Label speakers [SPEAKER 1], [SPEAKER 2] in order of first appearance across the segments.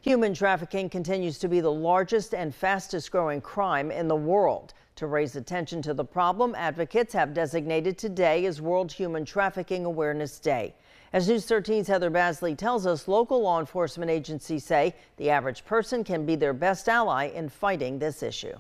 [SPEAKER 1] Human trafficking continues to be the largest and fastest growing crime in the world. To raise attention to the problem, advocates have designated today as World Human Trafficking Awareness Day. As News 13's Heather Basley tells us, local law enforcement agencies say the average person can be their best ally in fighting this issue.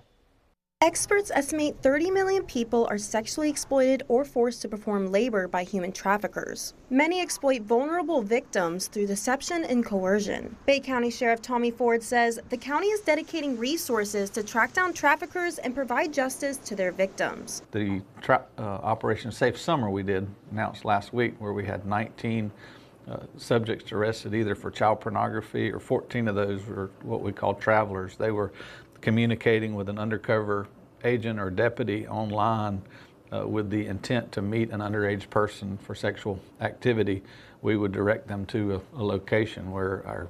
[SPEAKER 2] Experts estimate 30 million people are sexually exploited or forced to perform labor by human traffickers. Many exploit vulnerable victims through deception and coercion. Bay County Sheriff Tommy Ford says the county is dedicating resources to track down traffickers and provide justice to their victims.
[SPEAKER 3] The Operation Safe Summer we did announced last week, where we had 19 subjects arrested either for child pornography, or 14 of those were what we call travelers. They were communicating with an undercover agent or deputy online with the intent to meet an underage person for sexual activity. We would direct them to a location where our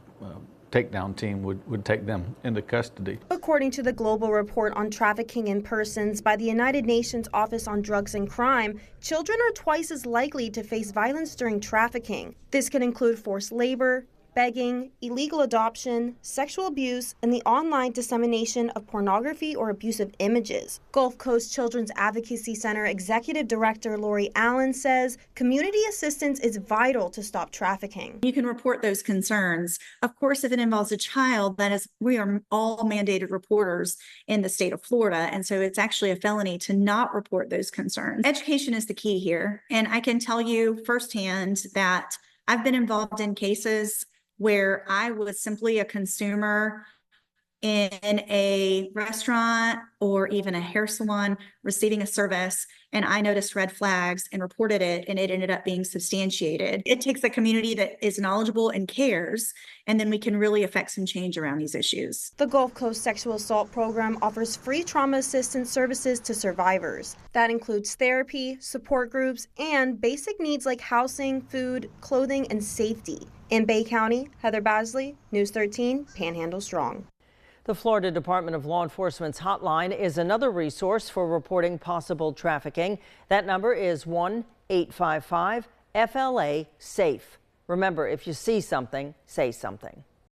[SPEAKER 3] takedown team would take them into custody.
[SPEAKER 2] According to the Global Report on Trafficking in Persons by the United Nations Office on Drugs and Crime, children are twice as likely to face violence during trafficking. This could include forced labor, begging, illegal adoption, sexual abuse, and the online dissemination of pornography or abusive images. Gulf Coast Children's Advocacy Center Executive Director Lori Allen says community assistance is vital to stop trafficking.
[SPEAKER 4] You can report those concerns. Of course, if it involves a child, we are all mandated reporters in the state of Florida, and so it's actually a felony to not report those concerns. Education is the key here, and I can tell you firsthand that I've been involved in cases where I was simply a consumer in a restaurant or even a hair salon receiving a service, and I noticed red flags and reported it, and it ended up being substantiated. It takes a community that is knowledgeable and cares, and then we can really affect some change around these issues.
[SPEAKER 2] The Gulf Coast Sexual Assault Program offers free trauma assistance services to survivors. That includes therapy, support groups, and basic needs like housing, food, clothing, and safety. In Bay County, Heather Basley, News 13, Panhandle Strong.
[SPEAKER 1] The Florida Department of Law Enforcement's hotline is another resource for reporting possible trafficking. That number is 1-855-FLA-SAFE. Remember, if you see something, say something.